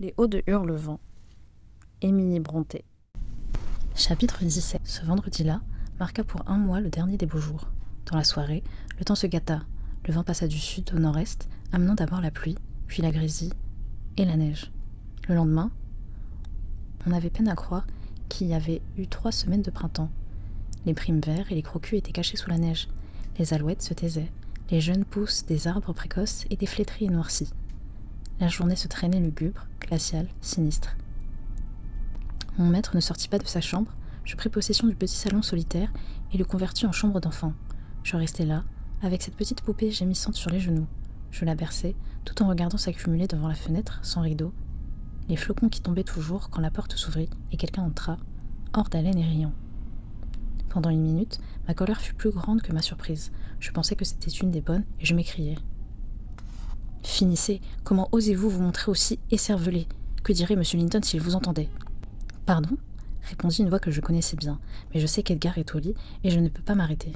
Les Hauts de Hurlevent, Émilie Brontë. Chapitre 17. Ce vendredi-là marqua pour un mois le dernier des beaux jours. Dans la soirée, le temps se gâta. Le vent passa du sud au nord-est, amenant d'abord la pluie, puis la grésille et la neige. Le lendemain, on avait peine à croire qu'il y avait eu 3 semaines de printemps. Les primes verts et les crocus étaient cachés sous la neige. Les alouettes se taisaient. Les jeunes pousses des arbres précoces étaient flétris et noircis. La journée se traînait lugubre, glaciale, sinistre. Mon maître ne sortit pas de sa chambre. Je pris possession du petit salon solitaire et le convertis en chambre d'enfant. Je restai là, avec cette petite poupée gémissante sur les genoux. Je la berçai, tout en regardant s'accumuler devant la fenêtre, sans rideau, les flocons qui tombaient toujours quand la porte s'ouvrit et quelqu'un entra, hors d'haleine et riant. Pendant 1 minute, ma colère fut plus grande que ma surprise. Je pensais que c'était une des bonnes et je m'écriai. « Finissez, comment osez-vous vous montrer aussi écervelé ? Que dirait M. Linton s'il vous entendait ?»« Pardon ?» répondit une voix que je connaissais bien, mais je sais qu'Edgar est au lit et je ne peux pas m'arrêter.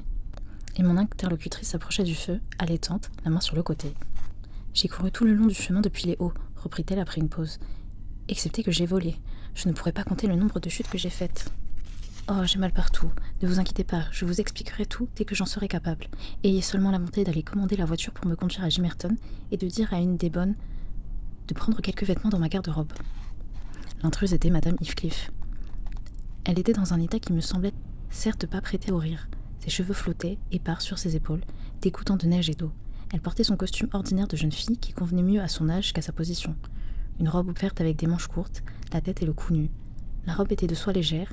Et mon interlocutrice s'approcha du feu, allaitante, la main sur le côté. « J'ai couru tout le long du chemin depuis les Hauts, reprit-elle après une pause. Excepté que j'ai volé. Je ne pourrais pas compter le nombre de chutes que j'ai faites. Oh, j'ai mal partout. Ne vous inquiétez pas, je vous expliquerai tout dès que j'en serai capable. Ayez seulement la bonté d'aller commander la voiture pour me conduire à Gimmerton et de dire à une des bonnes de prendre quelques vêtements dans ma garde-robe. » L'intruse était Madame Heathcliff. Elle était dans un état qui me semblait certes pas prêté au rire. Ses cheveux flottaient, épars sur ses épaules, dégoûtants de neige et d'eau. Elle portait son costume ordinaire de jeune fille qui convenait mieux à son âge qu'à sa position. Une robe verte avec des manches courtes, la tête et le cou nus. La robe était de soie légère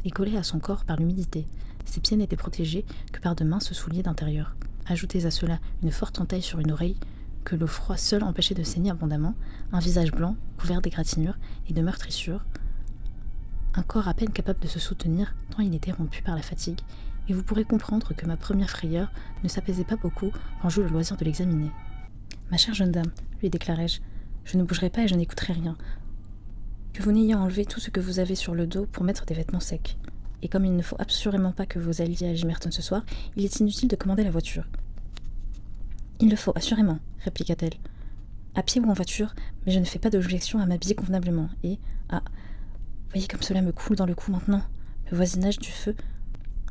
et collée à son corps par l'humidité. Ses pieds n'étaient protégés que par de minces souliers d'intérieur. Ajoutez à cela une forte entaille sur une oreille que le froid seul empêchait de saigner abondamment, un visage blanc couvert d'égratignures et de meurtrissures, un corps à peine capable de se soutenir tant il était rompu par la fatigue, et vous pourrez comprendre que ma première frayeur ne s'apaisait pas beaucoup quand j'eus le loisir de l'examiner. « Ma chère jeune dame, lui déclarai-je, je ne bougerai pas et je n'écouterai rien. Que vous n'ayez enlevé tout ce que vous avez sur le dos pour mettre des vêtements secs. Et comme il ne faut absolument pas que vous alliez à Gimmerton ce soir, il est inutile de commander la voiture. »« Il le faut, assurément, » répliqua-t-elle. « À pied ou en voiture, mais je ne fais pas d'objection à m'habiller convenablement. Et, voyez comme cela me coule dans le cou maintenant. Le voisinage du feu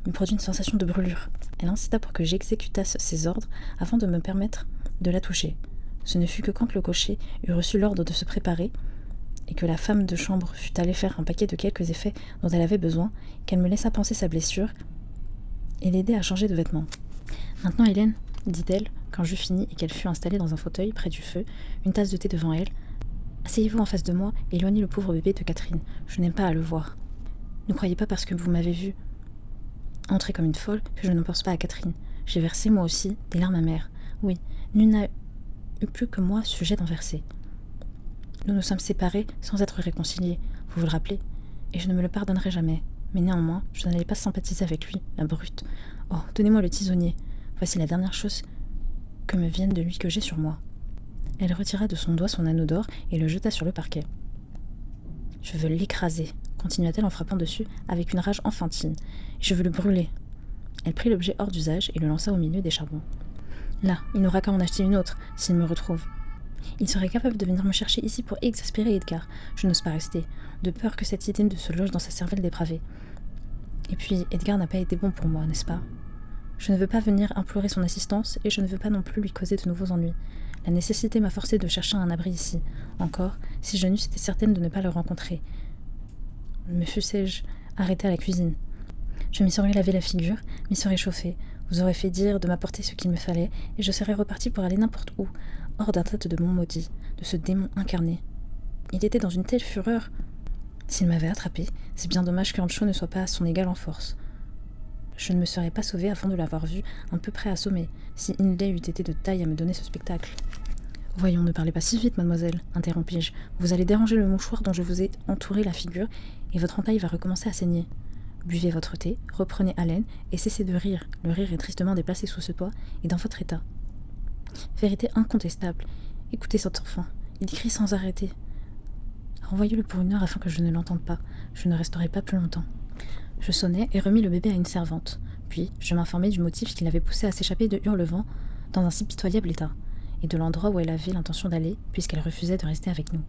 me produit une sensation de brûlure. » Elle insista pour que j'exécutasse ses ordres afin de me permettre de la toucher. Ce ne fut que quand le cocher eut reçu l'ordre de se préparer et que la femme de chambre fut allée faire un paquet de quelques effets dont elle avait besoin, qu'elle me laissa panser sa blessure et l'aider à changer de vêtements. « Maintenant, Hélène, dit-elle, quand j'eus fini et qu'elle fut installée dans un fauteuil près du feu, une tasse de thé devant elle, asseyez-vous en face de moi et éloignez le pauvre bébé de Catherine. Je n'aime pas à le voir. Ne croyez pas parce que vous m'avez vue entrer comme une folle que je ne pense pas à Catherine. J'ai versé moi aussi des larmes amères. Oui, nul n'a eu plus que moi sujet d'en verser. Nous nous sommes séparés sans être réconciliés, vous vous le rappelez, et je ne me le pardonnerai jamais. Mais néanmoins, je n'allais pas sympathiser avec lui, la brute. Oh, donnez-moi le tisonnier. Voici la dernière chose que me vienne de lui que j'ai sur moi. » Elle retira de son doigt son anneau d'or et le jeta sur le parquet. « Je veux l'écraser, » continua-t-elle en frappant dessus avec une rage enfantine. « Je veux le brûler. » Elle prit l'objet hors d'usage et le lança au milieu des charbons. « Là, il n'aura qu'à en acheter une autre, s'il me retrouve. Il serait capable de venir me chercher ici pour exaspérer Edgar. Je n'ose pas rester, de peur que cette idée ne se loge dans sa cervelle dépravée. Et puis, Edgar n'a pas été bon pour moi, n'est-ce pas ? Je ne veux pas venir implorer son assistance et je ne veux pas non plus lui causer de nouveaux ennuis. La nécessité m'a forcé de chercher un abri ici. Encore, si je n'eusse été certaine de ne pas le rencontrer. Me fussé-je arrêtée à la cuisine. Je m'y serais lavé la figure, m'y serais chauffée, vous aurez fait dire de m'apporter ce qu'il me fallait, et je serais repartie pour aller n'importe où, hors d'un tête de mon maudit, de ce démon incarné. Il était dans une telle fureur. S'il m'avait attrapée, c'est bien dommage qu'Ancho ne soit pas à son égal en force. Je ne me serais pas sauvée avant de l'avoir vu un peu près assommé, si Hindley eût été de taille à me donner ce spectacle. « Voyons, ne parlez pas si vite, mademoiselle, interrompis-je. Vous allez déranger le mouchoir dont je vous ai entouré la figure, et votre entaille va recommencer à saigner. Buvez votre thé, reprenez haleine, et cessez de rire. Le rire est tristement déplacé sous ce toit, et dans votre état. Vérité incontestable. Écoutez cet enfant, il crie sans arrêter. Renvoyez-le pour 1 heure afin que je ne l'entende pas. Je ne resterai pas plus longtemps. » Je sonnai et remis le bébé à une servante. Puis, je m'informai du motif qui l'avait poussée à s'échapper de Hurlevent dans un si pitoyable état, et de l'endroit où elle avait l'intention d'aller, puisqu'elle refusait de rester avec nous.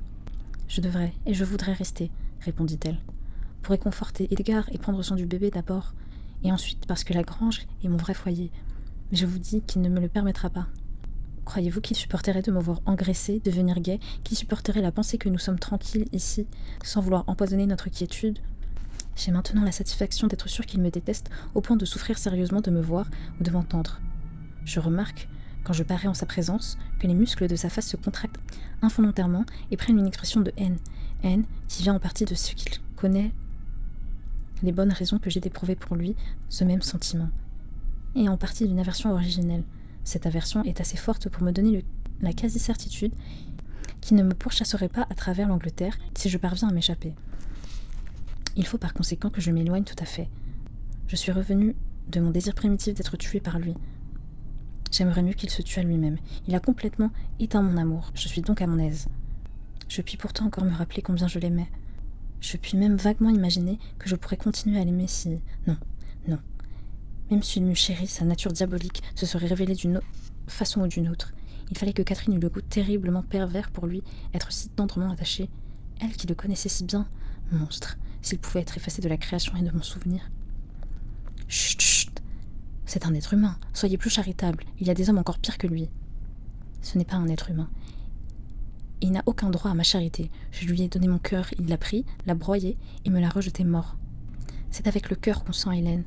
Je devrais et je voudrais rester, répondit-elle, pour réconforter Edgar et prendre soin du bébé d'abord, et ensuite parce que la grange est mon vrai foyer. Mais je vous dis qu'il ne me le permettra pas. Croyez-vous qu'il supporterait de me voir engraisser, devenir gai, qu'il supporterait la pensée que nous sommes tranquilles ici, sans vouloir empoisonner notre quiétude? J'ai maintenant la satisfaction d'être sûre qu'il me déteste au point de souffrir sérieusement de me voir ou de m'entendre. Je remarque, quand je parais en sa présence, que les muscles de sa face se contractent involontairement et prennent une expression de haine qui vient en partie de ce qu'il connaît les bonnes raisons que j'ai d'éprouver pour lui ce même sentiment, et en partie d'une aversion originelle. Cette aversion est assez forte pour me donner la quasi-certitude qu'il ne me pourchasserait pas à travers l'Angleterre si je parviens à m'échapper. Il faut par conséquent que je m'éloigne tout à fait. Je suis revenue de mon désir primitif d'être tuée par lui. J'aimerais mieux qu'il se tue à lui-même. Il a complètement éteint mon amour. Je suis donc à mon aise. Je puis pourtant encore me rappeler combien je l'aimais. Je puis même vaguement imaginer que je pourrais continuer à l'aimer si... Non. Même s'il m'eût chéri, sa nature diabolique se serait révélée d'une façon ou d'une autre. Il fallait que Catherine eût le goût terriblement pervers pour lui, être si tendrement attachée. Elle qui le connaissait si bien. Monstre, s'il pouvait être effacé de la création et de mon souvenir. Chut. C'est un être humain. Soyez plus charitable. Il y a des hommes encore pires que lui. Ce n'est pas un être humain. Il n'a aucun droit à ma charité. Je lui ai donné mon cœur, il l'a pris, l'a broyé et me l'a rejeté mort. C'est avec le cœur qu'on sent Hélène.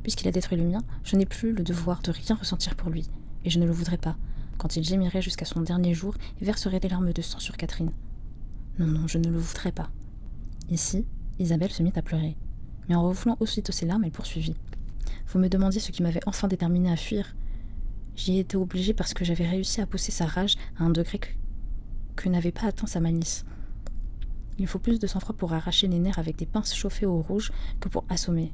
Puisqu'il a détruit le mien, je n'ai plus le devoir de rien ressentir pour lui. Et je ne le voudrais pas, quand il gémirait jusqu'à son dernier jour et verserait des larmes de sang sur Catherine. Non, je ne le voudrais pas. Ici, Isabelle se mit à pleurer. Mais en refoulant aussitôt ses larmes, elle poursuivit. Vous me demandiez ce qui m'avait enfin déterminé à fuir. J'y ai été obligée parce que j'avais réussi à pousser sa rage à un degré que n'avait pas atteint sa malice. Il faut plus de sang-froid pour arracher les nerfs avec des pinces chauffées au rouge que pour assommer.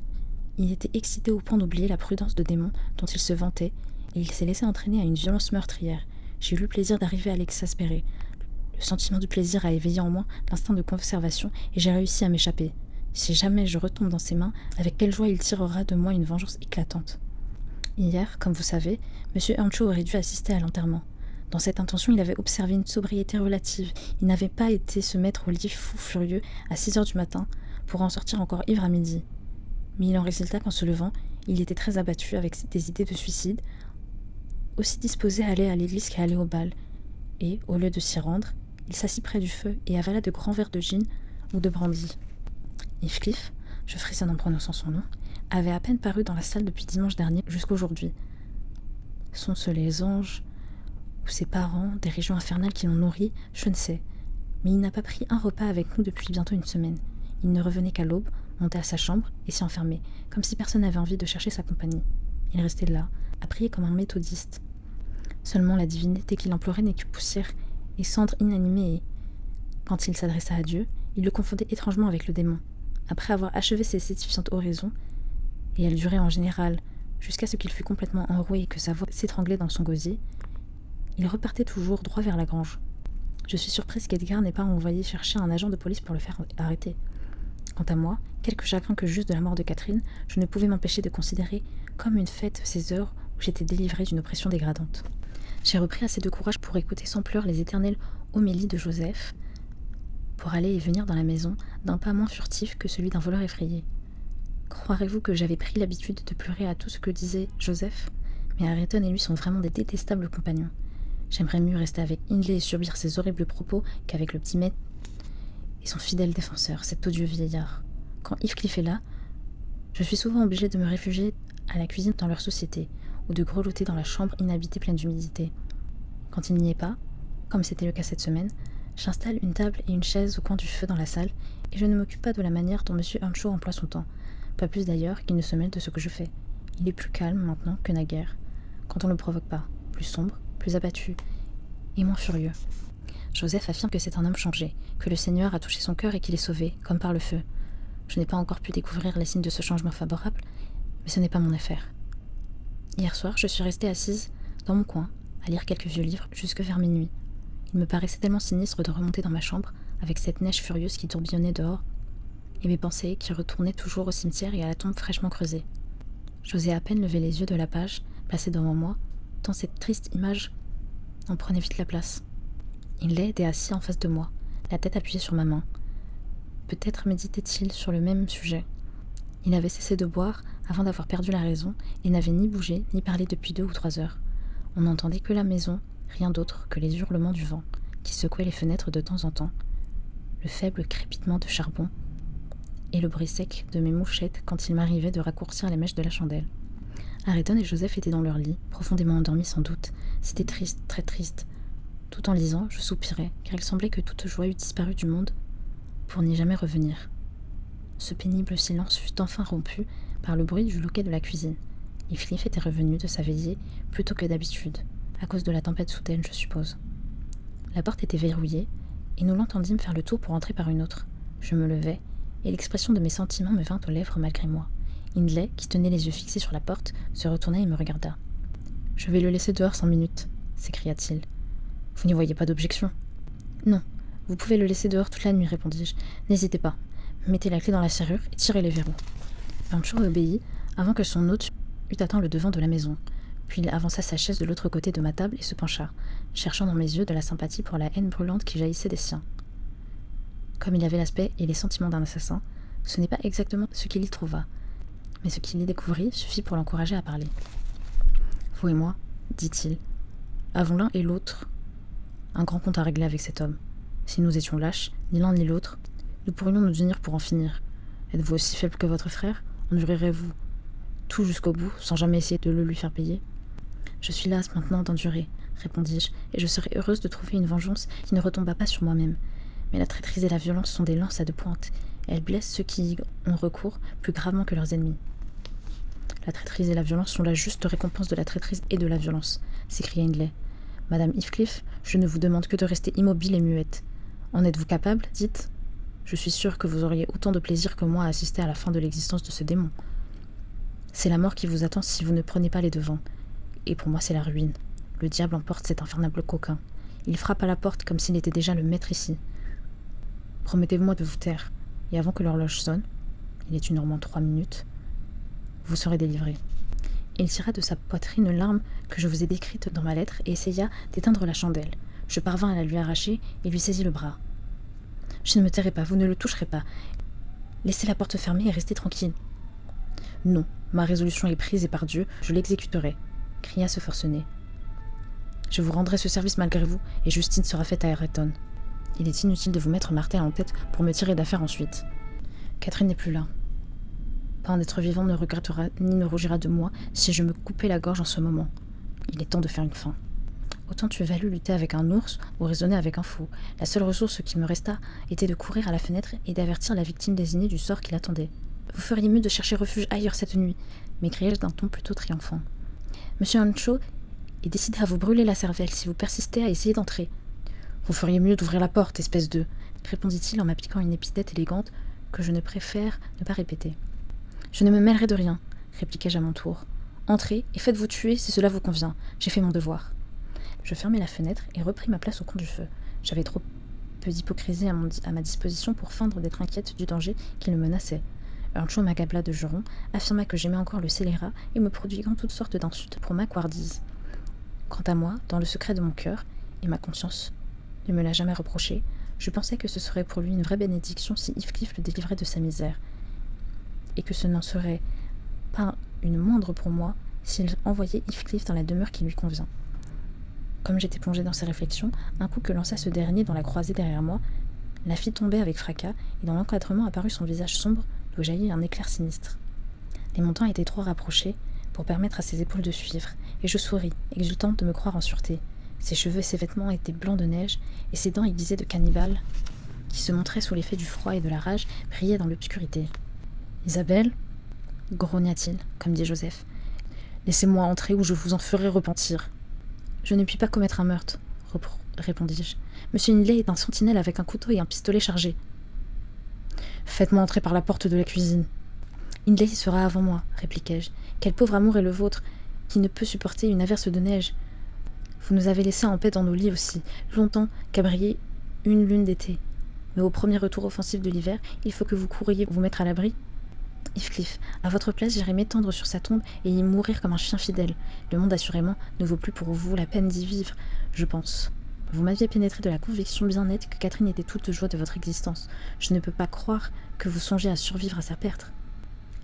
Il était excité au point d'oublier la prudence de démon dont il se vantait, et il s'est laissé entraîner à une violence meurtrière. J'ai eu le plaisir d'arriver à l'exaspérer. Le sentiment du plaisir a éveillé en moi l'instinct de conservation, et j'ai réussi à m'échapper. Si jamais je retombe dans ses mains, avec quelle joie il tirera de moi une vengeance éclatante. Hier, comme vous savez, M. Earnshaw aurait dû assister à l'enterrement. Dans cette intention, il avait observé une sobriété relative. Il n'avait pas été se mettre au lit fou furieux à 6 heures du matin pour en sortir encore ivre à midi. Mais il en résulta qu'en se levant, il était très abattu avec des idées de suicide, aussi disposé à aller à l'église qu'à aller au bal. Et, au lieu de s'y rendre, il s'assit près du feu et avala de grands verres de gin ou de brandy. Heathcliff, je frissonne en prononçant son nom, avait à peine paru dans la salle depuis dimanche dernier jusqu'aujourd'hui. Sont-ce les anges ou ses parents, des régions infernales qui l'ont nourri, je ne sais. Mais il n'a pas pris un repas avec nous depuis bientôt une semaine. Il ne revenait qu'à l'aube, montait à sa chambre et s'y enfermait, comme si personne n'avait envie de chercher sa compagnie. Il restait là, à prier comme un méthodiste. Seulement la divinité qu'il implorait n'est que poussière et cendre inanimée et, quand il s'adressa à Dieu, il le confondait étrangement avec le démon. Après avoir achevé ses édifiantes oraisons, et elles duraient en général jusqu'à ce qu'il fût complètement enroué et que sa voix s'étranglait dans son gosier, il repartait toujours droit vers la grange. Je suis surprise qu'Edgar n'ait pas envoyé chercher un agent de police pour le faire arrêter. Quant à moi, quelque chagrin que j'eusse de la mort de Catherine, je ne pouvais m'empêcher de considérer comme une fête ces heures où j'étais délivrée d'une oppression dégradante. J'ai repris assez de courage pour écouter sans pleurs les éternelles homélies de Joseph, pour aller et venir dans la maison d'un pas moins furtif que celui d'un voleur effrayé. Croirez-vous que j'avais pris l'habitude de pleurer à tout ce que disait Joseph? Mais Ayrton et lui sont vraiment des détestables compagnons. J'aimerais mieux rester avec Hindley et subir ses horribles propos qu'avec le petit maître et son fidèle défenseur, cet odieux vieillard. Quand Heathcliff est là, je suis souvent obligée de me réfugier à la cuisine dans leur société, ou de grelotter dans la chambre inhabitée pleine d'humidité. Quand il n'y est pas, comme c'était le cas cette semaine, j'installe une table et une chaise au coin du feu dans la salle, et je ne m'occupe pas de la manière dont M. Earnshaw emploie son temps, pas plus d'ailleurs qu'il ne se mêle de ce que je fais. Il est plus calme maintenant que naguère, quand on ne le provoque pas, plus sombre, plus abattu et moins furieux. Joseph affirme que c'est un homme changé, que le Seigneur a touché son cœur et qu'il est sauvé, comme par le feu. Je n'ai pas encore pu découvrir les signes de ce changement favorable, mais ce n'est pas mon affaire. Hier soir, je suis restée assise dans mon coin, à lire quelques vieux livres jusque vers minuit. Il me paraissait tellement sinistre de remonter dans ma chambre, avec cette neige furieuse qui tourbillonnait dehors, et mes pensées qui retournaient toujours au cimetière et à la tombe fraîchement creusée. J'osais à peine lever les yeux de la page, placée devant moi, tant cette triste image en prenait vite la place. Il est assis en face de moi, la tête appuyée sur ma main. Peut-être méditait-il sur le même sujet. Il avait cessé de boire avant d'avoir perdu la raison et n'avait ni bougé ni parlé depuis 2 ou 3 heures. On n'entendait que la maison, rien d'autre que les hurlements du vent qui secouait les fenêtres de temps en temps, le faible crépitement de charbon et le bruit sec de mes mouchettes quand il m'arrivait de raccourcir les mèches de la chandelle. Ayrton et Joseph étaient dans leur lit, profondément endormis sans doute. C'était triste, très triste. Tout en lisant, je soupirais, car il semblait que toute joie eût disparu du monde pour n'y jamais revenir. Ce pénible silence fut enfin rompu par le bruit du loquet de la cuisine. Heathcliff était revenu de sa veillée plus tôt que d'habitude, à cause de la tempête soudaine, je suppose. La porte était verrouillée, et nous l'entendîmes faire le tour pour entrer par une autre. Je me levai, et l'expression de mes sentiments me vint aux lèvres malgré moi. Hindley, qui tenait les yeux fixés sur la porte, se retourna et me regarda. « Je vais le laisser dehors 5 minutes, s'écria-t-il. « Vous n'y voyez pas d'objection ?»« Non, vous pouvez le laisser dehors toute la nuit, répondis-je. N'hésitez pas. Mettez la clé dans la serrure et tirez les verrous. » Earnshaw obéit avant que son hôte eût atteint le devant de la maison. Puis il avança sa chaise de l'autre côté de ma table et se pencha, cherchant dans mes yeux de la sympathie pour la haine brûlante qui jaillissait des siens. Comme il avait l'aspect et les sentiments d'un assassin, ce n'est pas exactement ce qu'il y trouva, mais ce qu'il y découvrit suffit pour l'encourager à parler. « Vous et moi, dit-il, avons l'un et l'autre un grand compte à régler avec cet homme. Si nous étions lâches, ni l'un ni l'autre, nous pourrions nous unir pour en finir. Êtes-vous aussi faible que votre frère? Endurerez-vous tout jusqu'au bout, sans jamais essayer de le lui faire payer? Je suis lasse maintenant d'endurer, répondis-je, et je serais heureuse de trouver une vengeance qui ne retombât pas sur moi-même. Mais la traîtrise et la violence sont des lances à 2 pointes. Elles blessent ceux qui y ont recours plus gravement que leurs ennemis. La traîtrise et la violence sont la juste récompense de la traîtrise et de la violence, s'écria Hindley. Madame Heathcliff, je ne vous demande que de rester immobile et muette. En êtes-vous capable, dites? Je suis sûre que vous auriez autant de plaisir que moi à assister à la fin de l'existence de ce démon. C'est la mort qui vous attend si vous ne prenez pas les devants. Et pour moi, c'est la ruine. Le diable emporte cet infernable coquin. Il frappe à la porte comme s'il était déjà le maître ici. Promettez-moi de vous taire, et avant que l'horloge sonne, il est 1h moins 3 minutes, vous serez délivré. Il tira de sa poitrine l'arme que je vous ai décrite dans ma lettre et essaya d'éteindre la chandelle. Je parvins à la lui arracher et lui saisis le bras. Je ne me tairai pas, vous ne le toucherez pas. Laissez la porte fermée et restez tranquille. Non, ma résolution est prise et par Dieu, je l'exécuterai, cria ce forcené. Je vous rendrai ce service malgré vous et justice sera faite à Ayrton. Il est inutile de vous mettre martel en tête pour me tirer d'affaire ensuite. Catherine n'est plus là. Pas un être vivant ne regrettera ni ne rougira de moi si je me coupais la gorge en ce moment. Il est temps de faire une fin. Autant tu valu lutter avec un ours ou raisonner avec un fou. La seule ressource qui me resta était de courir à la fenêtre et d'avertir la victime désignée du sort qui l'attendait. Vous feriez mieux de chercher refuge ailleurs cette nuit, m'écriai-je d'un ton plutôt triomphant. Monsieur Earnshaw est décidé à vous brûler la cervelle si vous persistez à essayer d'entrer. Vous feriez mieux d'ouvrir la porte, espèce de... répondit-il en m'appliquant une épithète élégante que je ne préfère ne pas répéter. Je ne me mêlerai de rien, répliquai-je à mon tour. Entrez et faites-vous tuer si cela vous convient. J'ai fait mon devoir. Je fermai la fenêtre et repris ma place au coin du feu. J'avais trop peu d'hypocrisie à ma disposition pour feindre d'être inquiète du danger qui me menaçait. Earnshaw m'accabla de jurons, affirma que j'aimais encore le scélérat et me prodiguant toutes sortes d'insultes pour ma couardise. Quant à moi, dans le secret de mon cœur, et ma conscience ne me l'a jamais reproché, je pensais que ce serait pour lui une vraie bénédiction si Heathcliff le délivrait de sa misère, et que ce n'en serait pas une moindre pour moi s'il envoyait Heathcliff dans la demeure qui lui convient. Comme j'étais plongée dans ces réflexions, un coup que lança ce dernier dans la croisée derrière moi, la fit tomber avec fracas, et dans l'encadrement apparut son visage sombre d'où jaillit un éclair sinistre. Les montants étaient trop rapprochés pour permettre à ses épaules de suivre, et je souris, exultante de me croire en sûreté. Ses cheveux et ses vêtements étaient blancs de neige, et ses dents aiguisées de cannibale, qui se montraient sous l'effet du froid et de la rage, brillaient dans l'obscurité. « Isabelle » grogna-t-il, comme dit Joseph. « Laissez-moi entrer ou je vous en ferai repentir. »« Je ne puis pas commettre un meurtre, » répondis-je. « Monsieur Hindley est un sentinelle avec un couteau et un pistolet chargé. »« Faites-moi entrer par la porte de la cuisine. »« Hindley y sera avant moi, » répliquai-je. « Quel pauvre amour est le vôtre, qui ne peut supporter une averse de neige. Vous nous avez laissés en paix dans nos lits aussi, longtemps qu'à briller une lune d'été. Mais au premier retour offensif de l'hiver, il faut que vous couriez vous mettre à l'abri. Heathcliff, à votre place, j'irai m'étendre sur sa tombe et y mourir comme un chien fidèle. Le monde, assurément, ne vaut plus pour vous la peine d'y vivre, je pense. Vous m'aviez pénétré de la conviction bien nette que Catherine était toute joie de votre existence. Je ne peux pas croire que vous songiez à survivre à sa perte.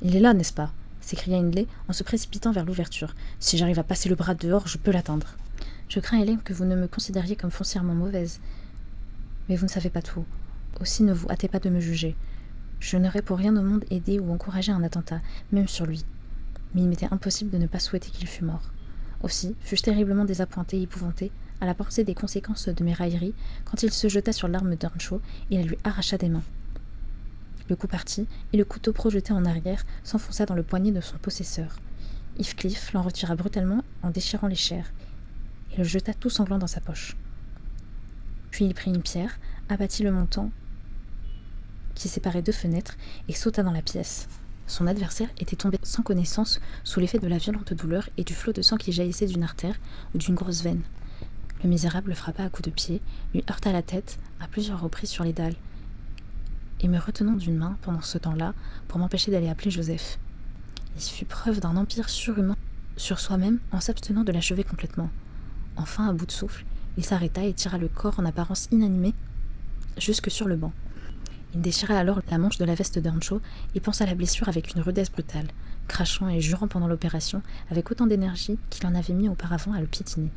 Il est là, n'est-ce pas ? S'écria Hindley en se précipitant vers l'ouverture. Si j'arrive à passer le bras dehors, je peux l'atteindre. Je crains, Hélène, que vous ne me considériez comme foncièrement mauvaise. Mais vous ne savez pas tout. Aussi ne vous hâtez pas de me juger. Je n'aurais pour rien au monde aidé ou encouragé un attentat, même sur lui. Mais il m'était impossible de ne pas souhaiter qu'il fût mort. Aussi, fus-je terriblement désappointé et épouvanté à la pensée des conséquences de mes railleries quand il se jeta sur l'arme d'Earnshaw et la lui arracha des mains. Le coup partit, et le couteau projeté en arrière s'enfonça dans le poignet de son possesseur. Heathcliff l'en retira brutalement en déchirant les chairs, et le jeta tout sanglant dans sa poche. Puis il prit une pierre, abattit le montant qui séparait deux fenêtres, et sauta dans la pièce. Son adversaire était tombé sans connaissance sous l'effet de la violente douleur et du flot de sang qui jaillissait d'une artère ou d'une grosse veine. Le misérable le frappa à coups de pied, lui heurta la tête à plusieurs reprises sur les dalles, et me retenant d'une main pendant ce temps-là pour m'empêcher d'aller appeler Joseph. Il fut preuve d'un empire surhumain sur soi-même en s'abstenant de l'achever complètement. Enfin, à bout de souffle, il s'arrêta et tira le corps en apparence inanimé jusque sur le banc. Il déchira alors la manche de la veste d'Earnshaw et pansa la blessure avec une rudesse brutale, crachant et jurant pendant l'opération avec autant d'énergie qu'il en avait mis auparavant à le piétiner.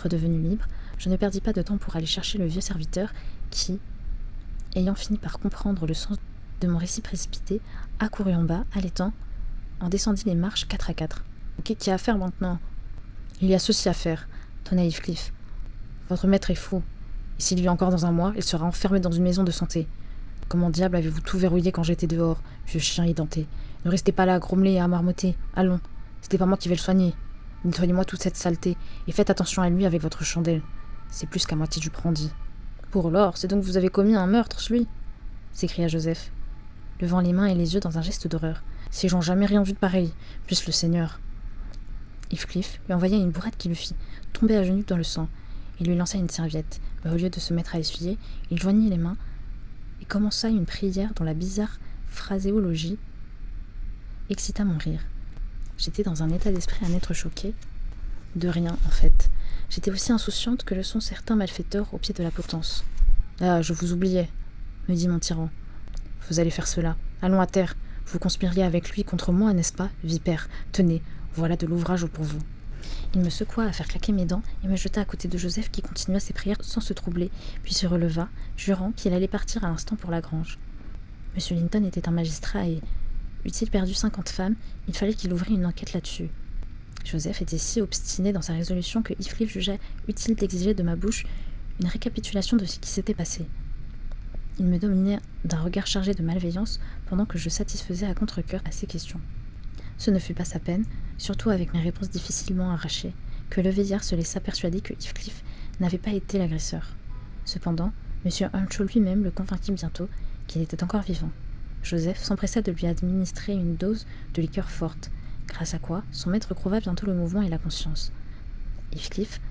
Redevenu libre, je ne perdis pas de temps pour aller chercher le vieux serviteur qui, ayant fini par comprendre le sens de mon récit précipité, accourut en bas, allaitant, en descendit les marches 4 à 4. « Qu'est-ce qu'il y a à faire maintenant ?»« Il y a ceci à faire, » tonna Heathcliff. « Votre maître est fou, et s'il vit encore dans un mois, il sera enfermé dans une maison de santé. Comment diable avez-vous tout verrouillé quand j'étais dehors, vieux chien édenté? Ne restez pas là à grommeler et à marmotter. Allons, c'était pas moi qui vais le soigner. Nettoyez-moi toute cette saleté, et faites attention à lui avec votre chandelle. C'est plus qu'à moitié du brandy. » « Pour l'or, c'est donc que vous avez commis un meurtre, celui ?» s'écria Joseph, levant les mains et les yeux dans un geste d'horreur. « Ces gens jamais rien vu de pareil, puisse le Seigneur. » Heathcliff lui envoya une bourrade qui le fit tomber à genoux dans le sang. Il lui lança une serviette, mais au lieu de se mettre à essuyer, il joignit les mains et commença une prière dont la bizarre phraséologie excita mon rire. J'étais dans un état d'esprit à n'être choquée de rien, en fait. J'étais aussi insouciante que le sont certains malfaiteurs au pied de la potence. « Ah, je vous oubliais, » me dit mon tyran. « Vous allez faire cela. Allons à terre. Vous conspiriez avec lui contre moi, n'est-ce pas, vipère? Tenez, voilà de l'ouvrage pour vous. » Il me secoua à faire claquer mes dents et me jeta à côté de Joseph qui continua ses prières sans se troubler, puis se releva, jurant qu'il allait partir à l'instant pour la grange. M. Linton était un magistrat et, eût-il perdu 50 femmes, il fallait qu'il ouvrît une enquête là-dessus. Joseph était si obstiné dans sa résolution que Heathcliff jugea utile d'exiger de ma bouche une récapitulation de ce qui s'était passé. Il me dominait d'un regard chargé de malveillance pendant que je satisfaisais à contre-cœur à ses questions. Ce ne fut pas sa peine, surtout avec mes réponses difficilement arrachées, que le vieillard se laissa persuader que Heathcliff n'avait pas été l'agresseur. Cependant, M. Earnshaw lui-même le convainquit bientôt qu'il était encore vivant. Joseph s'empressa de lui administrer une dose de liqueur forte, grâce à quoi son maître prouva bientôt le mouvement et la conscience. Heathcliff,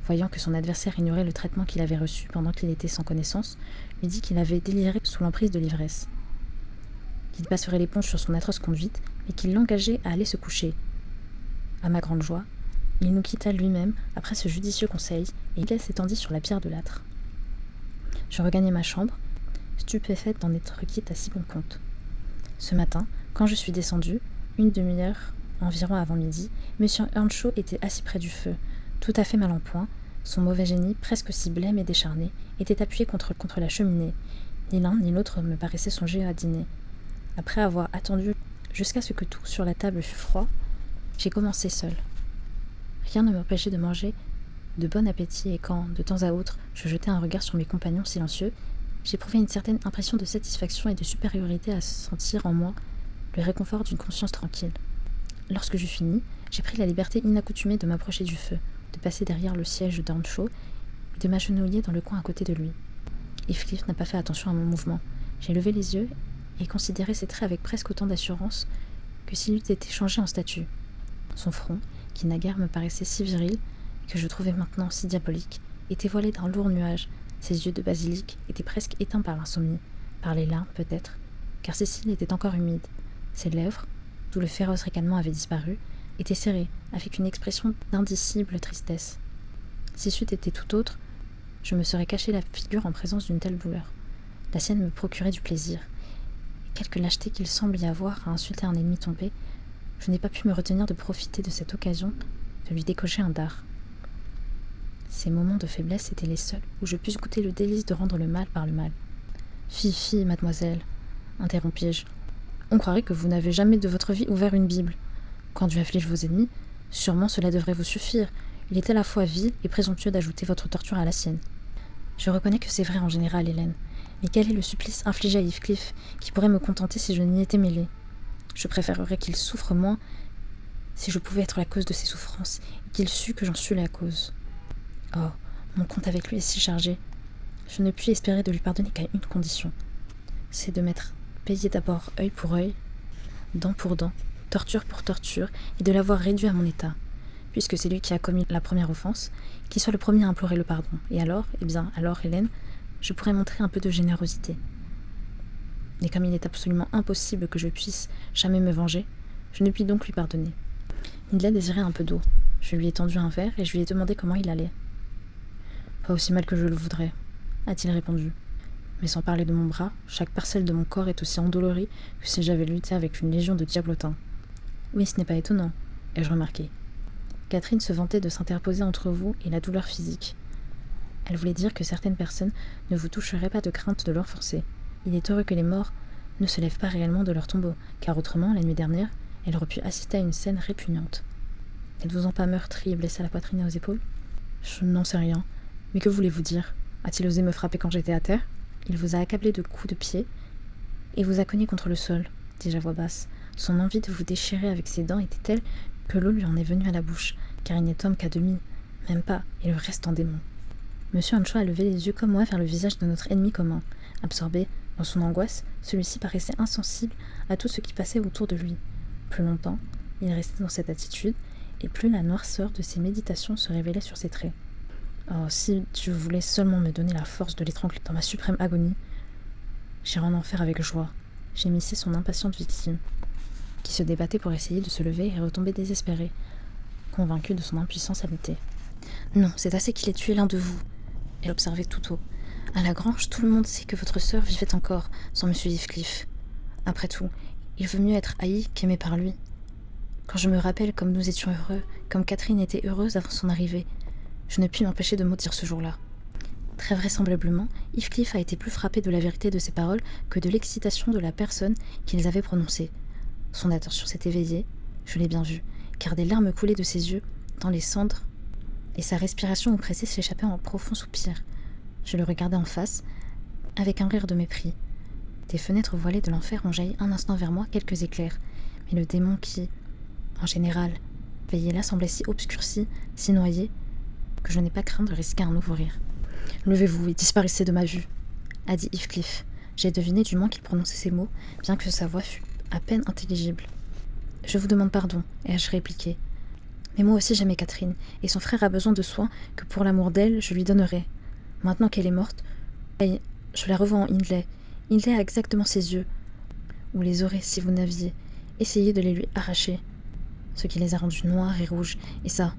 voyant que son adversaire ignorait le traitement qu'il avait reçu pendant qu'il était sans connaissance, lui dit qu'il avait déliré sous l'emprise de l'ivresse, qu'il passerait l'éponge sur son atroce conduite, mais qu'il l'engageait à aller se coucher. À ma grande joie, il nous quitta lui-même après ce judicieux conseil, et il s'étendit sur la pierre de l'âtre. Je regagnai ma chambre, stupéfaite d'en être quitte à si bon compte. Ce matin, quand je suis descendue, une demi-heure environ avant midi, M. Earnshaw était assis près du feu, tout à fait mal en point. Son mauvais génie, presque aussi blême et décharné, était appuyé contre la cheminée. Ni l'un ni l'autre me paraissait songer à dîner. Après avoir attendu jusqu'à ce que tout sur la table fût froid, j'ai commencé seul. Rien ne m'empêchait de manger de bon appétit, et quand, de temps à autre, je jetais un regard sur mes compagnons silencieux, j'éprouvais une certaine impression de satisfaction et de supériorité à sentir en moi le réconfort d'une conscience tranquille. Lorsque j'eus fini, j'ai pris la liberté inaccoutumée de m'approcher du feu, de passer derrière le siège d'Earnshaw et de m'agenouiller dans le coin à côté de lui. Heathcliff n'a pas fait attention à mon mouvement. J'ai levé les yeux et considéré ses traits avec presque autant d'assurance que s'il eût été changé en statue. Son front, qui naguère me paraissait si viril et que je trouvais maintenant si diabolique, était voilé d'un lourd nuage. Ses yeux de basilic étaient presque éteints par l'insomnie, par les larmes peut-être, car ses cils étaient encore humides. Ses lèvres, d'où le féroce ricanement avait disparu, étaient serrées, avec une expression d'indicible tristesse. Si c'eût été tout autre, je me serais caché la figure en présence d'une telle douleur. La sienne me procurait du plaisir. Et quelque lâcheté qu'il semble y avoir à insulter un ennemi tombé, je n'ai pas pu me retenir de profiter de cette occasion de lui décocher un dard. Ces moments de faiblesse étaient les seuls où je puisse goûter le délice de rendre le mal par le mal. « Fi, mademoiselle, interrompis-je. On croirait que vous n'avez jamais de votre vie ouvert une Bible. Quand Dieu afflige vos ennemis, sûrement cela devrait vous suffire. Il est à la fois vil et présomptueux d'ajouter votre torture à la sienne. Je reconnais que c'est vrai en général, Hélène. Mais quel est le supplice infligé à Heathcliff qui pourrait me contenter si je n'y étais mêlée? Je préférerais qu'il souffre moins si je pouvais être la cause de ses souffrances et qu'il sût que j'en suis la cause. Oh, mon compte avec lui est si chargé. Je ne puis espérer de lui pardonner qu'à une condition. C'est de m'être payé d'abord œil pour œil, dent pour dent, torture pour torture, et de l'avoir réduit à mon état. Puisque c'est lui qui a commis la première offense, qu'il soit le premier à implorer le pardon. Et alors, alors, Hélène, je pourrais montrer un peu de générosité. Et comme il est absolument impossible que je puisse jamais me venger, je ne puis donc lui pardonner. Il désirait un peu d'eau. Je lui ai tendu un verre et je lui ai demandé comment il allait. « Pas aussi mal que je le voudrais, » a-t-il répondu. Mais sans parler de mon bras, chaque parcelle de mon corps est aussi endolorie que si j'avais lutté avec une légion de diablotins. Oui, ce n'est pas étonnant, ai-je remarqué. Catherine se vantait de s'interposer entre vous et la douleur physique. Elle voulait dire que certaines personnes ne vous toucheraient pas de crainte de l'enfoncer. Il est heureux que les morts ne se lèvent pas réellement de leur tombeau, car autrement, la nuit dernière, elle aurait pu assister à une scène répugnante. N'êtes-vous en pas meurtri et blessé à la poitrine et aux épaules? Je n'en sais rien. Mais que voulez-vous dire? A-t-il osé me frapper quand j'étais à terre? Il vous a accablé de coups de pied et vous a cogné contre le sol, dis-je à voix basse. Son envie de vous déchirer avec ses dents était telle que l'eau lui en est venue à la bouche, car il n'est homme qu'à demi, même pas, et le reste en démon. Monsieur Ancho a levé les yeux comme moi vers le visage de notre ennemi commun. Absorbé dans son angoisse, celui-ci paraissait insensible à tout ce qui passait autour de lui. Plus longtemps, il restait dans cette attitude, et plus la noirceur de ses méditations se révélait sur ses traits. Oh, si Dieu voulait seulement me donner la force de l'étrangler dans ma suprême agonie, j'irais en enfer avec joie, gémissait son impatiente victime, qui se débattait pour essayer de se lever et retomber désespérée, convaincue de son impuissance à lutter. Non, c'est assez qu'il ait tué l'un de vous, elle observait tout haut. À la grange, tout le monde sait que votre sœur vivait encore, sans M. Heathcliff. Après tout, il vaut mieux être haï qu'aimé par lui. Quand je me rappelle comme nous étions heureux, comme Catherine était heureuse avant son arrivée, je ne puis m'empêcher de maudire ce jour-là. Très vraisemblablement, Heathcliff a été plus frappé de la vérité de ses paroles que de l'excitation de la personne qui les avait prononcées. Son attention s'est éveillée, je l'ai bien vu, car des larmes coulaient de ses yeux dans les cendres, et sa respiration oppressée s'échappait en profonds soupirs. Je le regardais en face, avec un rire de mépris. Des fenêtres voilées de l'enfer ont jailli un instant vers moi quelques éclairs, mais le démon qui, en général, veillait là semblait si obscurci, si noyé, que je n'ai pas craint de risquer un nouveau rire. « Levez-vous et disparaissez de ma vue », a dit Heathcliff. J'ai deviné du moins qu'il prononçait ces mots, bien que sa voix fût à peine intelligible. « Je vous demande pardon », ai-je répliqué. « Mais moi aussi j'aimais Catherine, et son frère a besoin de soins que pour l'amour d'elle, je lui donnerai. Maintenant qu'elle est morte, je la revois en Hindley. Hindley a exactement ses yeux, ou les aurait si vous n'aviez essayé de les lui arracher, ce qui les a rendus noirs et rouges, et ça...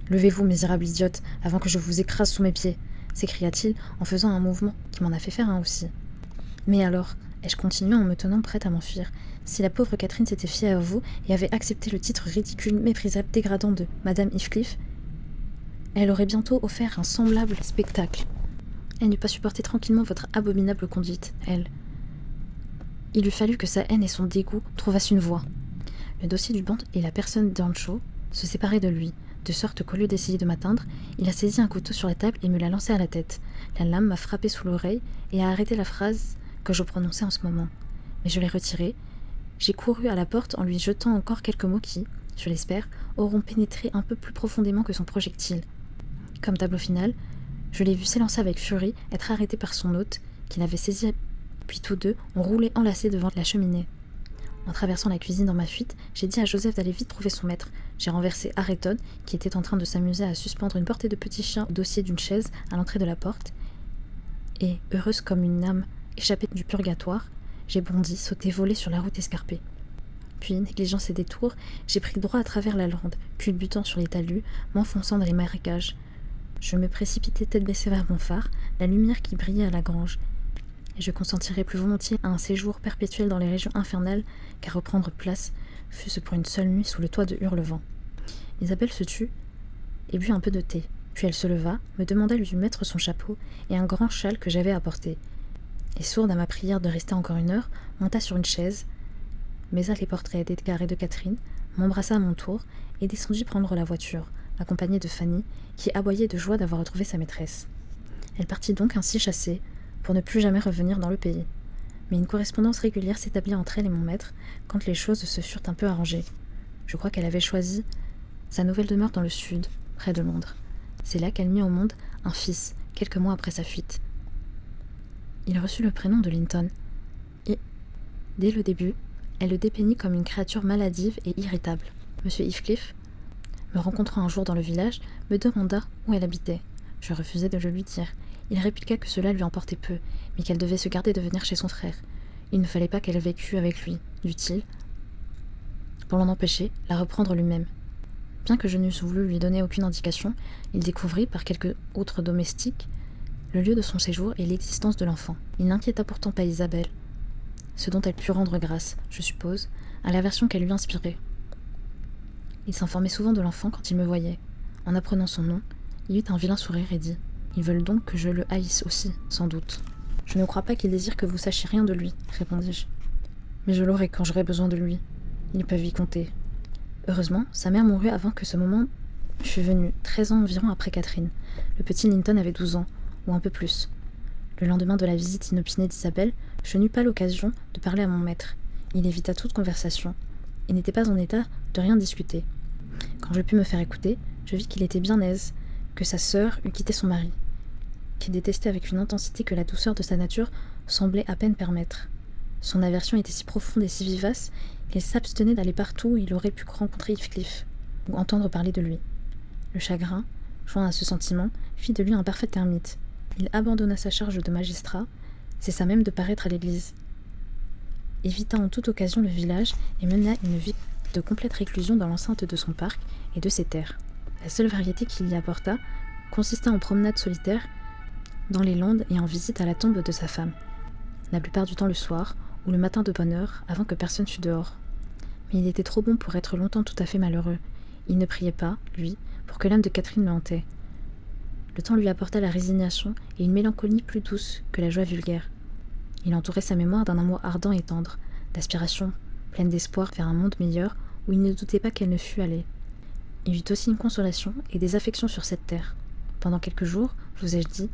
Levez-vous, misérable idiote, avant que je vous écrase sous mes pieds, s'écria-t-il en faisant un mouvement qui m'en a fait faire un aussi. Mais alors, ai-je continué en me tenant prête à m'enfuir, si la pauvre Catherine s'était fiée à vous et avait accepté le titre ridicule, méprisable, dégradant de Madame Heathcliff, elle aurait bientôt offert un semblable spectacle. Elle n'eût pas supporté tranquillement votre abominable conduite, elle. Il eût fallu que sa haine et son dégoût trouvassent une voie. Le dossier du banc et la personne d'Ancho se séparaient de lui, de sorte qu'au lieu d'essayer de m'atteindre, il a saisi un couteau sur la table et me l'a lancé à la tête. La lame m'a frappé sous l'oreille et a arrêté la phrase que je prononçais en ce moment. Mais je l'ai retirée. J'ai couru à la porte en lui jetant encore quelques mots qui, je l'espère, auront pénétré un peu plus profondément que son projectile. Comme tableau final, je l'ai vu s'élancer avec furie, être arrêté par son hôte, qui l'avait saisi, puis tous deux ont roulé enlacés devant la cheminée. En traversant la cuisine dans ma fuite, j'ai dit à Joseph d'aller vite trouver son maître. J'ai renversé Ayrton, qui était en train de s'amuser à suspendre une portée de petits chiens au dossier d'une chaise à l'entrée de la porte, et, heureuse comme une âme échappée du purgatoire, j'ai bondi, sauté, volé sur la route escarpée. Puis, négligeant ces détours, j'ai pris droit à travers la lande, culbutant sur les talus, m'enfonçant dans les marécages. Je me précipitai tête baissée vers mon phare, la lumière qui brillait à la grange, et je consentirais plus volontiers à un séjour perpétuel dans les régions infernales qu'à reprendre place, fût-ce pour une seule nuit sous le toit de Hurlevent. Isabelle se tut et but un peu de thé. Puis elle se leva, me demanda de lui mettre son chapeau et un grand châle que j'avais apporté. Et sourde à ma prière de rester encore 1 heure, monta sur une chaise, baisa les portraits d'Edgar et de Catherine, m'embrassa à mon tour et descendit prendre la voiture, accompagnée de Fanny, qui aboyait de joie d'avoir retrouvé sa maîtresse. Elle partit donc ainsi chassée, pour ne plus jamais revenir dans le pays. Mais une correspondance régulière s'établit entre elle et mon maître quand les choses se furent un peu arrangées. Je crois qu'elle avait choisi sa nouvelle demeure dans le sud, près de Londres. C'est là qu'elle mit au monde un fils, quelques mois après sa fuite. Il reçut le prénom de Linton, et, dès le début, elle le dépeignit comme une créature maladive et irritable. Monsieur Heathcliff, me rencontrant un jour dans le village, me demanda où elle habitait. Je refusai de le lui dire. Il répliqua que cela lui importait peu, mais qu'elle devait se garder de venir chez son frère. Il ne fallait pas qu'elle vécût avec lui, dit-il, pour l'en empêcher, la reprendre lui-même. Bien que je n'eusse voulu lui donner aucune indication, il découvrit, par quelque autre domestique, le lieu de son séjour et l'existence de l'enfant. Il n'inquiéta pourtant pas Isabelle, ce dont elle put rendre grâce, je suppose, à l'aversion qu'elle lui inspirait. Il s'informait souvent de l'enfant quand il me voyait. En apprenant son nom, il eut un vilain sourire et dit « Ils veulent donc que je le haïsse aussi, sans doute. »« Je ne crois pas qu'ils désirent que vous sachiez rien de lui, » répondis-je. « Mais je l'aurai quand j'aurai besoin de lui. Ils peuvent y compter. » Heureusement, sa mère mourut avant que ce moment fût venu, 13 ans environ après Catherine. Le petit Linton avait 12 ans, ou un peu plus. Le lendemain de la visite inopinée d'Isabelle, je n'eus pas l'occasion de parler à mon maître. Il évita toute conversation, et n'était pas en état de rien discuter. Quand je pus me faire écouter, je vis qu'il était bien aise, que sa sœur eût quitté son mari, qu'il détestait avec une intensité que la douceur de sa nature semblait à peine permettre. Son aversion était si profonde et si vivace qu'il s'abstenait d'aller partout où il aurait pu rencontrer Heathcliff, ou entendre parler de lui. Le chagrin, joint à ce sentiment, fit de lui un parfait ermite. Il abandonna sa charge de magistrat, cessa même de paraître à l'église, évita en toute occasion le village et mena une vie de complète réclusion dans l'enceinte de son parc et de ses terres. La seule variété qu'il y apporta consista en promenades solitaires dans les landes et en visite à la tombe de sa femme, la plupart du temps le soir ou le matin de bonne heure, avant que personne fût dehors. Mais il était trop bon pour être longtemps tout à fait malheureux. Il ne priait pas, lui, pour que l'âme de Catherine le hantait. Le temps lui apporta la résignation et une mélancolie plus douce que la joie vulgaire. Il entourait sa mémoire d'un amour ardent et tendre, d'aspiration pleine d'espoir vers un monde meilleur où il ne doutait pas qu'elle ne fût allée. Il eut aussi une consolation et des affections sur cette terre. Pendant quelques jours, vous ai-je dit,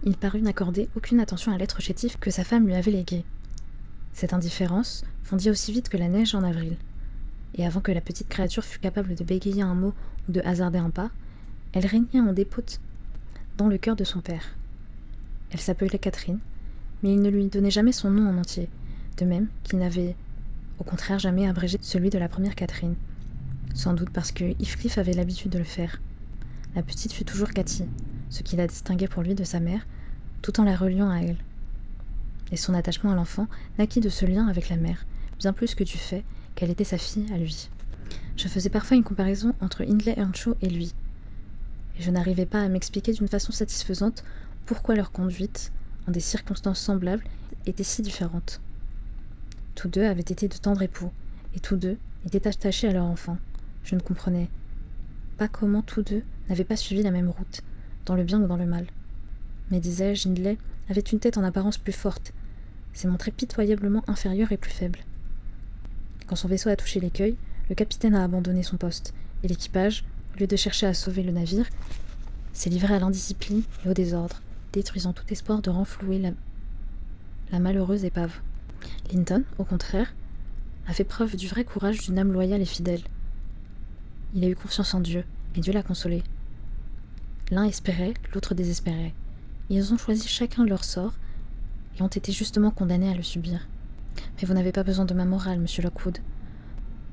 il parut n'accorder aucune attention à l'être chétif que sa femme lui avait légué. Cette indifférence fondit aussi vite que la neige en avril, et avant que la petite créature fût capable de bégayer un mot ou de hasarder un pas, elle régnait en dépote dans le cœur de son père. Elle s'appelait Catherine, mais il ne lui donnait jamais son nom en entier, de même qu'il n'avait, au contraire, jamais abrégé celui de la première Catherine, sans doute parce que Heathcliff avait l'habitude de le faire. La petite fut toujours Cathy, ce qui la distinguait pour lui de sa mère, tout en la reliant à elle. Et son attachement à l'enfant naquit de ce lien avec la mère, bien plus que du fait qu'elle était sa fille à lui. Je faisais parfois une comparaison entre Hindley Earnshaw et lui, et je n'arrivais pas à m'expliquer d'une façon satisfaisante pourquoi leur conduite, en des circonstances semblables, était si différente. Tous deux avaient été de tendres époux, et tous deux étaient attachés à leur enfant. Je ne comprenais pas comment tous deux n'avaient pas suivi la même route, dans le bien ou dans le mal. Mais disais-je, Hindley avait une tête en apparence plus forte, s'est montré pitoyablement inférieur et plus faible. Quand son vaisseau a touché l'écueil, le capitaine a abandonné son poste, et l'équipage, au lieu de chercher à sauver le navire, s'est livré à l'indiscipline et au désordre, détruisant tout espoir de renflouer la malheureuse épave. Linton, au contraire, a fait preuve du vrai courage d'une âme loyale et fidèle. Il a eu confiance en Dieu, et Dieu l'a consolé. L'un espérait, l'autre désespérait. Ils ont choisi chacun leur sort, et ont été justement condamnés à le subir. Mais vous n'avez pas besoin de ma morale, monsieur Lockwood.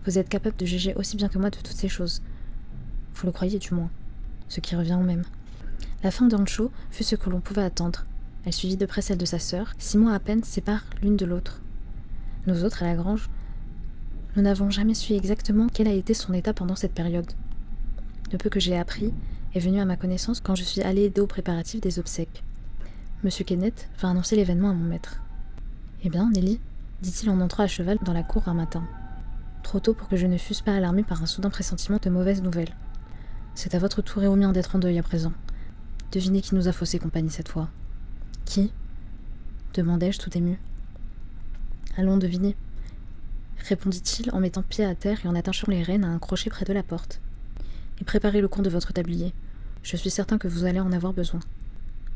Vous êtes capable de juger aussi bien que moi de toutes ces choses. Vous le croyez du moins, ce qui revient au même. La fin d'Earnshaw fut ce que l'on pouvait attendre. Elle suivit de près celle de sa sœur, 6 mois à peine séparent l'une de l'autre. Nous autres, à la grange, nous n'avons jamais su exactement quel a été son état pendant cette période. De peu que j'ai appris, est venu à ma connaissance quand je suis allée aider aux préparatifs des obsèques. Monsieur Kenneth va annoncer l'événement à mon maître. « Eh bien, Nelly ?» dit-il en entrant à cheval dans la cour un matin. Trop tôt pour que je ne fusse pas alarmée par un soudain pressentiment de mauvaises nouvelles. « C'est à votre tour et au mien d'être en deuil à présent. Devinez qui nous a faussé compagnie cette fois. »« Qui ?» demandai-je tout ému. « Allons deviner, » répondit-il en mettant pied à terre et en attachant les rênes à un crochet près de la porte. « Et préparez le compte de votre tablier. Je suis certain que vous allez en avoir besoin. »«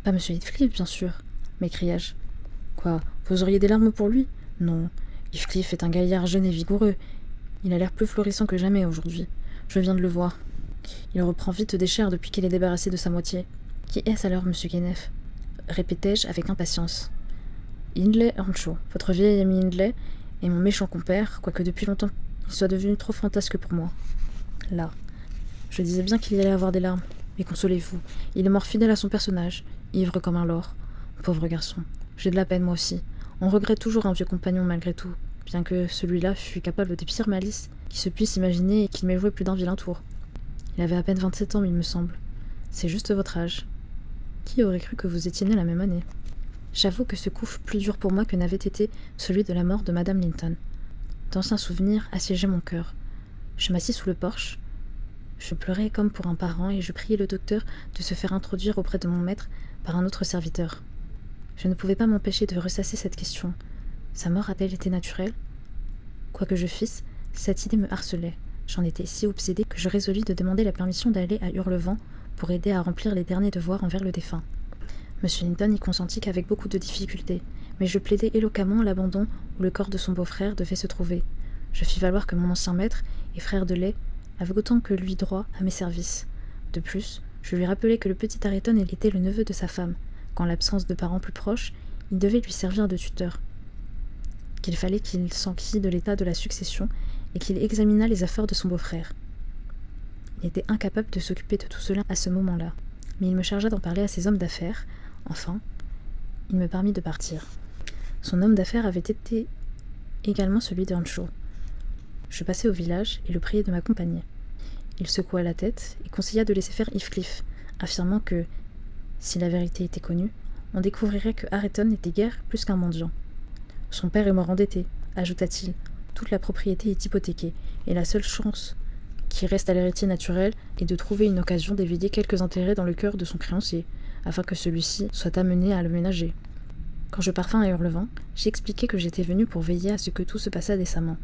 Pas monsieur Heathcliff, bien sûr, » m'écriai-je. « Quoi, vous auriez des larmes pour lui ? Non, Heathcliff est un gaillard jeune et vigoureux. Il a l'air plus florissant que jamais aujourd'hui. Je viens de le voir. Il reprend vite des chairs depuis qu'il est débarrassé de sa moitié. Qui est-ce alors, monsieur Kenneth ? Répétai-je avec impatience. Hindley Earnshaw, votre vieil ami Hindley, et mon méchant compère, quoique depuis longtemps il soit devenu trop fantasque pour moi. Là, je disais bien qu'il y allait avoir des larmes, mais consolez-vous, il est mort fidèle à son personnage, ivre comme un lord. Pauvre garçon, j'ai de la peine moi aussi. On regrette toujours un vieux compagnon malgré tout, bien que celui-là fût capable des pires malices qui se puissent imaginer et qu'il m'ait joué plus d'un vilain tour. Il avait à peine 27 ans, il me semble. C'est juste votre âge. Qui aurait cru que vous étiez né la même année ? J'avoue que ce coup fut plus dur pour moi que n'avait été celui de la mort de Madame Linton. D'anciens souvenirs assiégeaient mon cœur. Je m'assis sous le porche. Je pleurais comme pour un parent et je priai le docteur de se faire introduire auprès de mon maître par un autre serviteur. Je ne pouvais pas m'empêcher de ressasser cette question. Sa mort a-t-elle été naturelle ? Quoi que je fisse, cette idée me harcelait. J'en étais si obsédée que je résolus de demander la permission d'aller à Hurlevent pour aider à remplir les derniers devoirs envers le défunt. M. Linton y consentit qu'avec beaucoup de difficultés, mais je plaidai éloquemment l'abandon où le corps de son beau-frère devait se trouver. Je fis valoir que mon ancien maître et frère de lait avait autant que lui droit à mes services. De plus, je lui rappelai que le petit Ayrton était le neveu de sa femme, qu'en l'absence de parents plus proches, il devait lui servir de tuteur, qu'il fallait qu'il s'enquît de l'état de la succession et qu'il examinât les affaires de son beau-frère. Il était incapable de s'occuper de tout cela à ce moment-là, mais il me chargea d'en parler à ses hommes d'affaires. Enfin, il me permit de partir. Son homme d'affaires avait été également celui d'Earnshaw. Je passai au village et le priai de m'accompagner. Il secoua la tête et conseilla de laisser faire Heathcliff, affirmant que, si la vérité était connue, on découvrirait que Ayrton n'était guère plus qu'un mendiant. Son père est mort endetté, ajouta-t-il. Toute la propriété est hypothéquée, et la seule chance qui reste à l'héritier naturel est de trouver une occasion d'éveiller quelques intérêts dans le cœur de son créancier, afin que celui-ci soit amené à le ménager. Quand je parvins à Hurlevent, j'expliquai que j'étais venu pour veiller à ce que tout se passât décemment.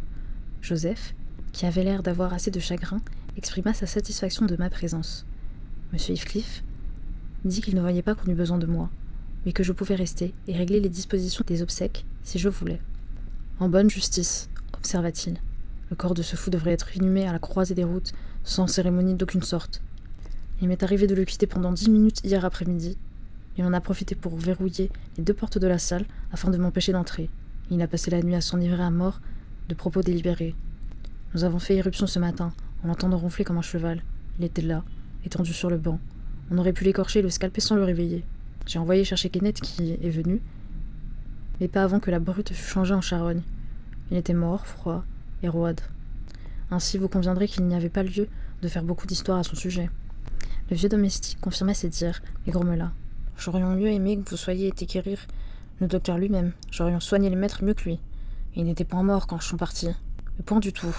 Joseph, qui avait l'air d'avoir assez de chagrin, exprima sa satisfaction de ma présence. M. Heathcliff dit qu'il ne voyait pas qu'on eût besoin de moi, mais que je pouvais rester et régler les dispositions des obsèques si je voulais. En bonne justice, observa-t-il. Le corps de ce fou devrait être inhumé à la croisée des routes, sans cérémonie d'aucune sorte. Il m'est arrivé de le quitter pendant 10 minutes hier après-midi. Il en a profité pour verrouiller les 2 portes de la salle afin de m'empêcher d'entrer. Il a passé la nuit à s'enivrer à mort de propos délibérés. Nous avons fait irruption ce matin, en l'entendant ronfler comme un cheval. Il était là, étendu sur le banc. On aurait pu l'écorcher et le scalper sans le réveiller. J'ai envoyé chercher Kenneth qui est venu, mais pas avant que la brute fût changée en charogne. Il était mort, froid et roide. Ainsi vous conviendrez qu'il n'y avait pas lieu de faire beaucoup d'histoires à son sujet. Le vieux domestique confirma ses dires et grommela. J'aurais mieux aimé que vous soyez été quérir le docteur lui-même. J'aurais soigné les maîtres mieux que lui. Il n'était point mort quand je suis parti. Mais point du tout.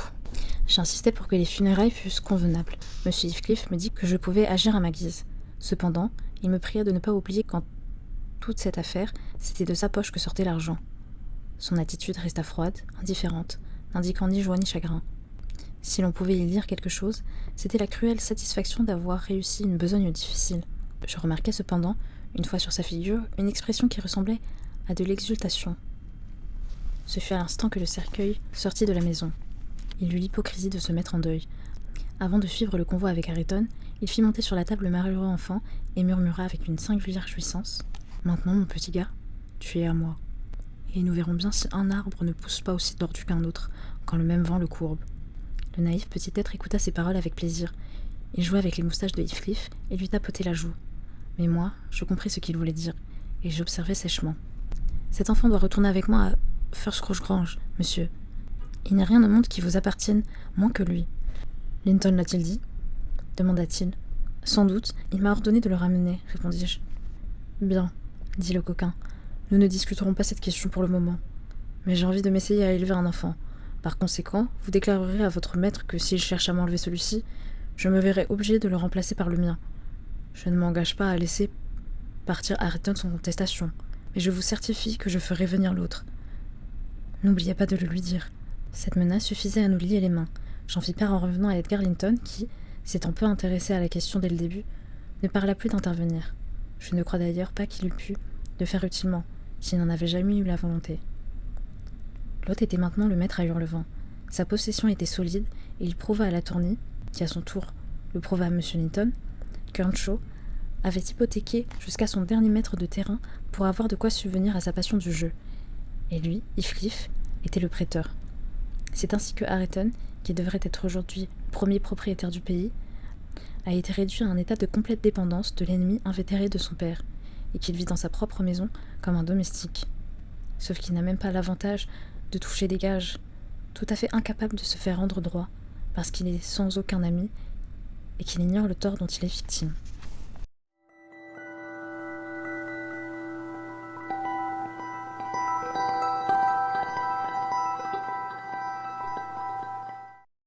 J'insistais pour que les funérailles fussent convenables. M. Heathcliff me dit que je pouvais agir à ma guise. Cependant, il me pria de ne pas oublier qu'en toute cette affaire, c'était de sa poche que sortait l'argent. Son attitude resta froide, indifférente, n'indiquant ni joie ni chagrin. Si l'on pouvait y lire quelque chose, c'était la cruelle satisfaction d'avoir réussi une besogne difficile. Je remarquai cependant, une fois sur sa figure, une expression qui ressemblait à de l'exultation. Ce fut à l'instant que le cercueil sortit de la maison. Il eut l'hypocrisie de se mettre en deuil. Avant de suivre le convoi avec Ayrton, il fit monter sur la table le malheureux enfant et murmura avec une singulière jouissance. « Maintenant, mon petit gars, tu es à moi. Et nous verrons bien si un arbre ne pousse pas aussi tordu qu'un autre, quand le même vent le courbe. » Le naïf petit être écouta ces paroles avec plaisir. Il jouait avec les moustaches de Heathcliff et lui tapotait la joue. Mais moi, je compris ce qu'il voulait dire, et j'observai sèchement. « Cet enfant doit retourner avec moi à Furcroft Grange, monsieur. Il n'y a rien au monde qui vous appartienne moins que lui. » Linton l'a-t-il dit ? demanda-t-il. Sans doute, il m'a ordonné de le ramener, répondis-je. Bien, dit le coquin. Nous ne discuterons pas cette question pour le moment. Mais j'ai envie de m'essayer à élever un enfant. Par conséquent, vous déclarerez à votre maître que s'il cherche à m'enlever celui-ci, je me verrai obligé de le remplacer par le mien. Je ne m'engage pas à laisser partir Ayrton sans contestation, mais je vous certifie que je ferai venir l'autre. N'oubliez pas de le lui dire. Cette menace suffisait à nous lier les mains. J'en fis part en revenant à Edgar Linton qui, s'étant peu intéressé à la question dès le début, ne parla plus d'intervenir. Je ne crois d'ailleurs pas qu'il eût pu le faire utilement, s'il n'en avait jamais eu la volonté. L'hôte était maintenant le maître à Hurlevent. Sa possession était solide, et il prouva à Latourny, qui à son tour le prouva à M. Linton, qu'Earnshaw avait hypothéqué jusqu'à son dernier mètre de terrain pour avoir de quoi subvenir à sa passion du jeu. Et lui, Heathcliff, était le prêteur. C'est ainsi que Ayrton, qui devrait être aujourd'hui le premier propriétaire du pays, a été réduit à un état de complète dépendance de l'ennemi invétéré de son père, et qu'il vit dans sa propre maison comme un domestique. Sauf qu'il n'a même pas l'avantage de toucher des gages, tout à fait incapable de se faire rendre droit, parce qu'il est sans aucun ami, et qu'il ignore le tort dont il est victime.